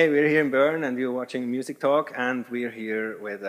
Hey, we're here in Bern and you're watching Music Talk, and we're here with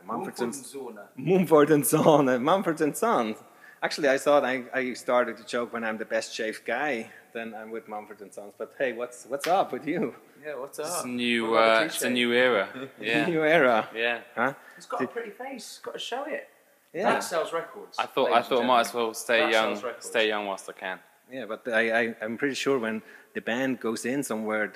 Mumford and Sons. Mumford and Sons. Actually, I thought I started to joke when I'm the best shaved guy, then I'm with Mumford and Sons. But hey, what's up with you? Yeah, what's up? It's a new, it's a new era. Yeah. New era. Yeah. Huh? It's got a pretty face. Got to show it. Yeah. That sells records. I thought I might as well stay young whilst I can. Yeah, but I'm pretty sure when the band goes in somewhere,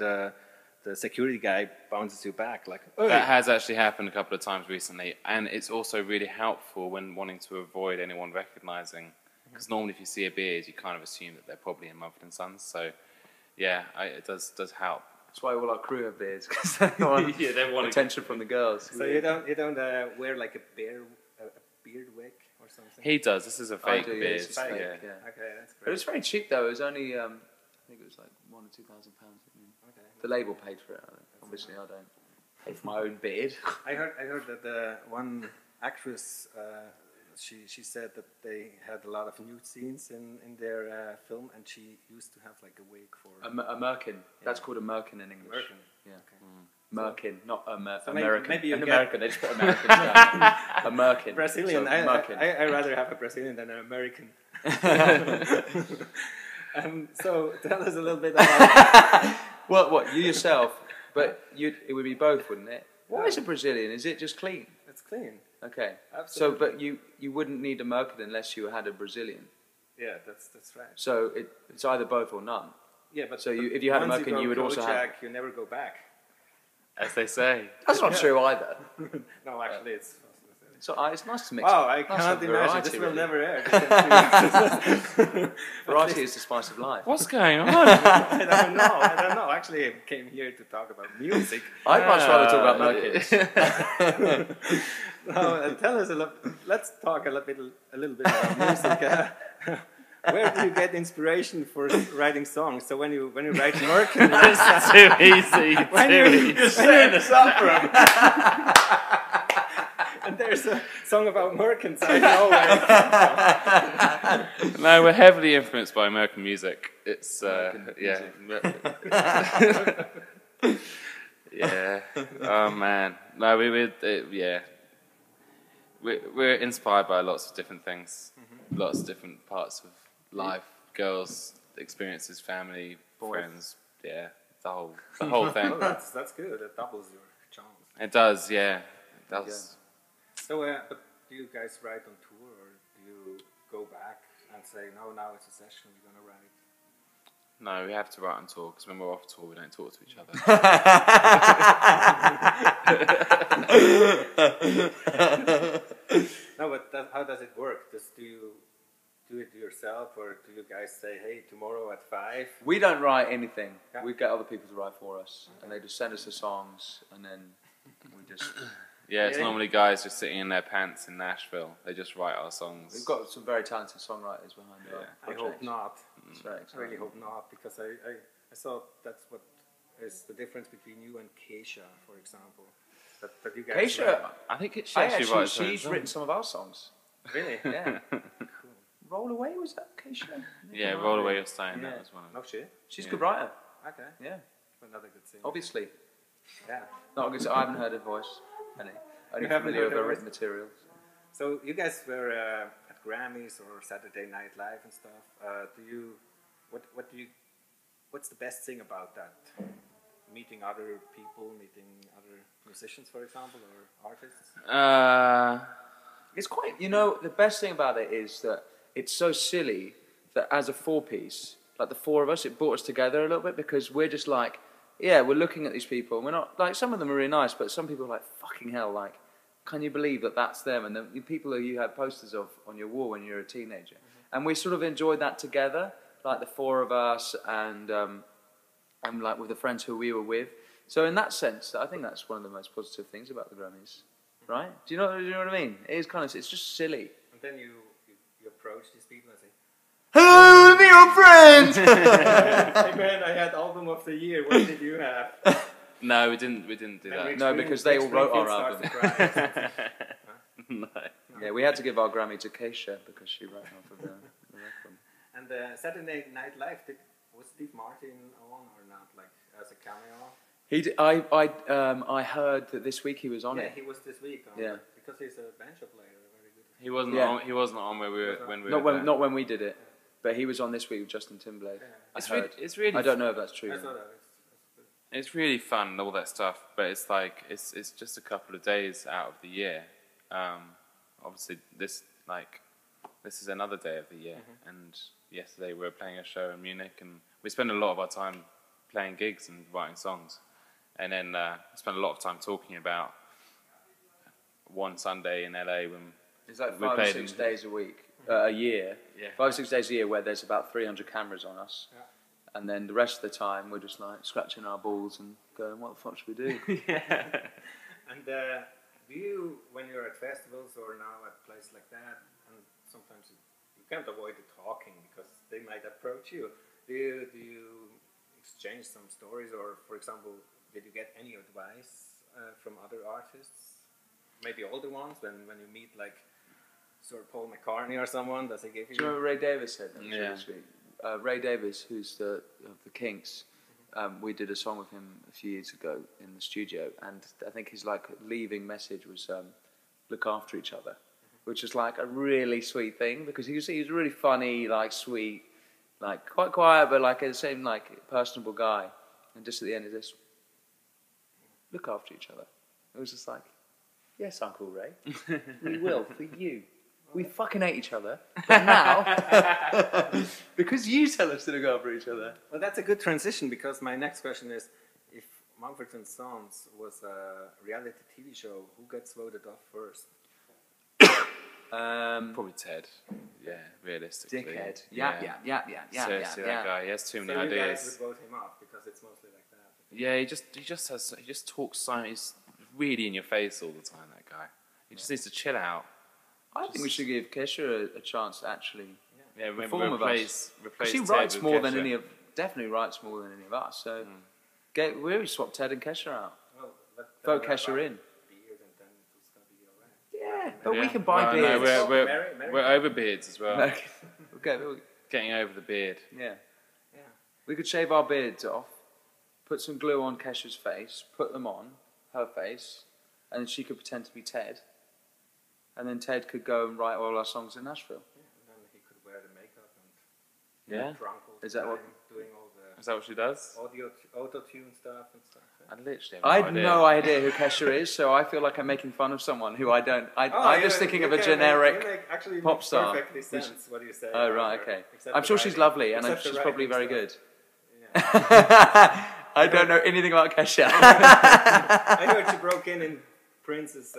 the security guy bounces you back like. Hey. That has actually happened a couple of times recently, and it's also really helpful when wanting to avoid anyone recognising. Because normally, if you see a beard, you kind of assume that they're probably in Mumford and Sons. So, yeah, it does help. That's why all our crew have beards, because they want they want attention from the girls. So you don't wear like a beard wig or something? He does. This is a fake beard. It's Yeah. fake, Okay, that's great. But it's very cheap though. It was only I think it was like £1,000 or £2,000. Okay. The label paid for it. Obviously, I don't pay for my own beard. I heard that one actress she said that they had a lot of nude scenes in their film, and she used to have like a wig for A merkin. That's called a merkin in English. American. Yeah. Okay. Merkin, not So American. maybe you an get- American. They just put American down. A merkin. Brazilian. So, I merkin. rather have a Brazilian than an American. So tell us a little bit about. What you yourself? But it would be both, wouldn't it? Why is a Brazilian? Is it just clean? It's clean. Okay. Absolutely. So, but you wouldn't need a merkin unless you had a Brazilian. Yeah, that's right. So it's either both or none. Yeah, but So if you had a once merkin, you would also have. Kojak, you never go back. As they say. That's not true either. No, actually, it's. So it's nice to mix. Wow, I nice to can't have imagine. variety, This will really. never air. Variety is the spice of life. What's going on? I don't know. Actually, I came here to talk about music. I'd much rather talk about merkins. No, tell us let's talk a little bit about music. Where do you get inspiration for writing songs? So when you write Merkin, It's too easy. you're setting us up for him. And there's a song about Merkins. I know where. No, we're heavily influenced by American music. It's yeah. Yeah. Oh man. No, we're inspired by lots of different things, lots of different parts of life, girls, experiences, family, friends. Yeah, the whole thing. Oh, that's good. It doubles your chance. It does, yeah. It does. So, but do you guys write on tour, or do you go back and say, no, now it's a session, we're gonna write? No, we have to write on tour because when we're off tour, we don't talk to each other. No, but how does it work? Do you do it yourself, or do you guys say, hey, tomorrow at 5? We don't write anything. Yeah. We get other people to write for us, and they just send us the songs, and then we just. Yeah, it's Yeah. normally guys just sitting in their pants in Nashville. They just write our songs. We've got some very talented songwriters behind it. I hope not. It's very I really hope not, because I thought that's what is the difference between you and Keisha, for example. That you guys Keisha, I think she I actually writes her own she's songs. written some of our songs. really? Yeah. Cool. Roll Away, was that Keisha? Yeah, Roll Away Your Stone, Yeah. that was one of them. No shit. She's a Yeah. good writer. Okay. Yeah, Another good thing. obviously. Yeah. Not a good. I haven't heard her voice. Only You haven't familiar heard with her her written materials. So you guys were at Grammys or Saturday Night Live and stuff. What's the best thing about that? Meeting other people, meeting other musicians, for example, or artists? It's quite, the best thing about it is that it's so silly that as a four-piece, like the four of us, it brought us together a little bit, because we're just like, yeah, we're looking at these people, and we're not, like, some of them are really nice, but some people are like, fucking hell, like, can you believe that that's them? And the people who you had posters of on your wall when you were a teenager. And we sort of enjoyed that together, like the four of us, and like with the friends who we were with. So in that sense, I think that's one of the most positive things about the Grammys, right? Do you know what I mean? It is kind of, it's just silly. And then you approach these people and say, Hello, be your friend! hey man, I had album of the year, what did you have? No, we didn't do that. No, because they all wrote our album. No. Yeah, we had to give our Grammy to Keisha because she wrote half of the record. And Saturday Night Live, was Steve Martin on or not, like as a cameo? I heard that this week he was on it. Yeah, he was this week. Because he's a banjo player, very good. He wasn't on. He wasn't on when we were. Not when we did it, but he was on this week with Justin Timberlake. Yeah. It's really. I don't know if that's true. It's really fun and all that stuff, but it's like it's just a couple of days out of the year. Obviously, this is another day of the year, and yesterday we were playing a show in Munich, and we spend a lot of our time playing gigs and writing songs, and then spend a lot of time talking about one Sunday in LA when it's like 5 or 6 days a week, a year. Yeah. 5 or 6 days a year where there's about 300 cameras on us. Yeah. And then the rest of the time, we're just like scratching our balls and going, what the fuck should we do? Yeah. And do you, when you're at festivals or now at places like that, and sometimes you can't avoid the talking because they might approach you, do you exchange some stories, or, for example, did you get any advice from other artists? Maybe older ones, when you meet like Sir Paul McCartney or someone, does he give you... Do you remember Ray Davis said that? Yeah. Ray Davis, who's of the Kinks, we did a song with him a few years ago in the studio, and I think his like leaving message was look after each other, which is like a really sweet thing because he was really funny, like sweet, like quite quiet, but like the same like personable guy, and just at the end of this, look after each other. It was just like, yes, Uncle Ray, we will for you. We fucking hate each other, but now, because you tell us to look after each other. Well, that's a good transition, because my next question is, if Mumford & Sons was a reality TV show, who gets voted off first? Probably Ted. Yeah, realistically. Dickhead. Yeah. Seriously, that guy, he has too many ideas. You guys would vote him off, because it's mostly like that. Yeah, he just talks so, he's really in your face all the time, that guy. He just needs to chill out. I think we should give Kesha a chance to actually perform with us. She writes more than definitely writes more than any of us. So we swap Ted and Kesha out. Well, vote Kesha in. Beard, and then it's gonna be all right. Yeah, but we can buy beards. No, we're over beards as well. Okay, Getting over the beard. Yeah. We could shave our beards off, put some glue on Kesha's face, put them on her face, and she could pretend to be Ted. And then Ted could go and write all our songs in Nashville. Yeah, and then he could wear the makeup and drunk all the Is that time, what? doing all the Is that what she does? auto-tune stuff and stuff. Yeah. I literally I have had no idea who Kesha is, so I feel like I'm making fun of someone who I don't. I'm just thinking of a generic pop star. Perfectly sense what you say. Oh right, okay. I'm sure she's lovely, and she's probably very good. Yeah. I don't know anything about Kesha. I know she broke in Prince's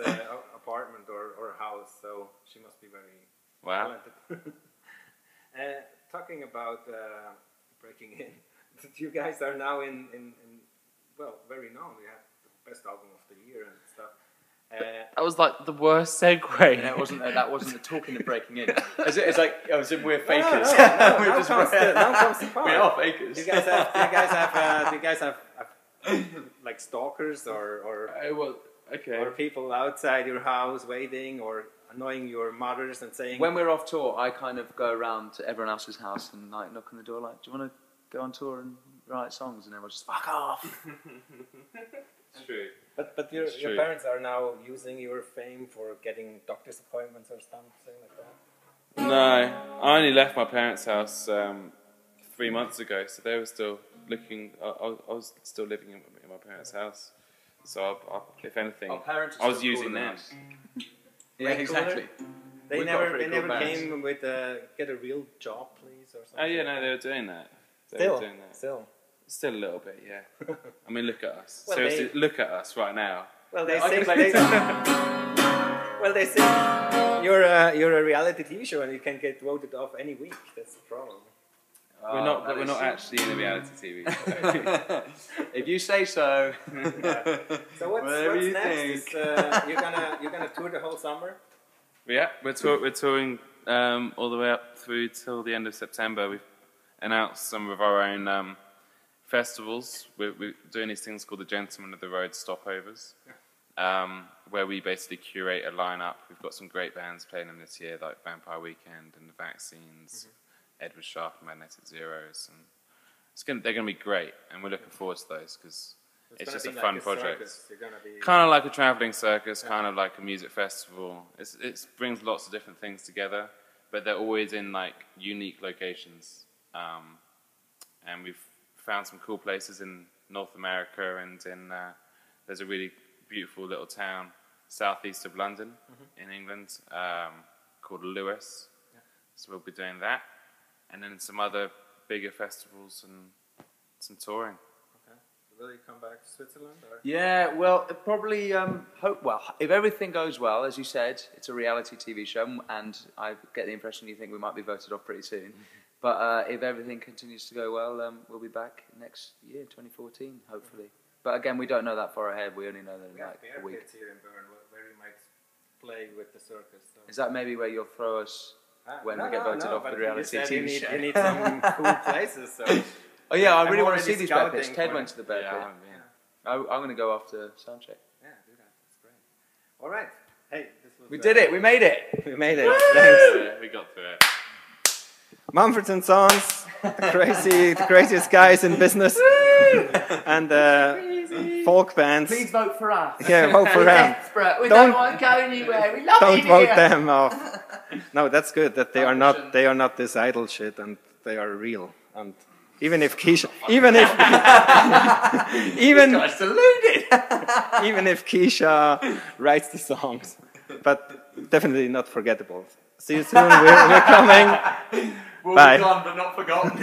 apartment or house, so she must be very talented. Talking about breaking in, you guys are now in very known. We have the best album of the year and stuff. That was like the worst segue. That wasn't the talking of breaking in. It's like we're fakers. Now comes the part. We are fakers. Do you guys have like stalkers or people outside your house waiting or annoying your mothers and saying... When we're off tour, I kind of go around to everyone else's house and like knock on the door like, do you want to go on tour and write songs? And everyone's just, fuck off. It's true. But your parents are now using your fame for getting doctor's appointments or something like that? No, I only left my parents' house 3 months ago, so they were still looking... I was still living in my parents' house. So, if anything, I was using them. Yeah, exactly. They never came with get a real job, please, or something. Oh yeah, no, they were doing that. Still a little bit, yeah. I mean, look at us. Well, seriously, look at us right now. Well, they say you're a reality TV show and you can get voted off any week. That's the problem. We're not actually in a reality TV show. If you say so. So what's next? You're gonna tour the whole summer? Yeah, we're touring all the way up through till the end of September. We've announced some of our own festivals. We're doing these things called the Gentlemen of the Road Stopovers, where we basically curate a lineup. We've got some great bands playing them this year, like Vampire Weekend and The Vaccines. Edward Sharp and Magnetic Zeros, and they're going to be great, and we're looking forward to those because it's just a fun project. Kind of like a traveling circus, kind of like a music festival. It brings lots of different things together, but they're always in like unique locations. And we've found some cool places in North America, and there's a really beautiful little town southeast of London in England called Lewis. Yeah. So we'll be doing that, and then some other bigger festivals and some touring. Okay. Will you come back to Switzerland? Or? Yeah, well, probably hope. Well, if everything goes well, as you said, it's a reality TV show, and I get the impression you think we might be voted off pretty soon. But if everything continues to go well, we'll be back next year, 2014, hopefully. But again, we don't know that far ahead. We only know that in like a week. Here in Bern, where you might play with the circus. So. Is that maybe where you'll throw us when we get voted off the reality TV show? You need some cool places. So. Oh yeah, I really want to see these bear pits. Ted went to the bear pit. Yeah. I'm going to go after soundcheck. Yeah, do that. That's great. All right. Hey, this was. We did it. We made it. We made it. Thanks. Yeah, we got through it. Mumford Sons, the craziest guys in business, and folk bands. Please vote for us. Yeah, vote for them. We don't want to go anywhere. We love Don't it vote here. them off. No, that's good. That they are not this idle shit, and they are real. And even if Keisha, even if writes the songs, but definitely not forgettable. See you soon. We're coming. We'll Bye. be gone, but not forgotten.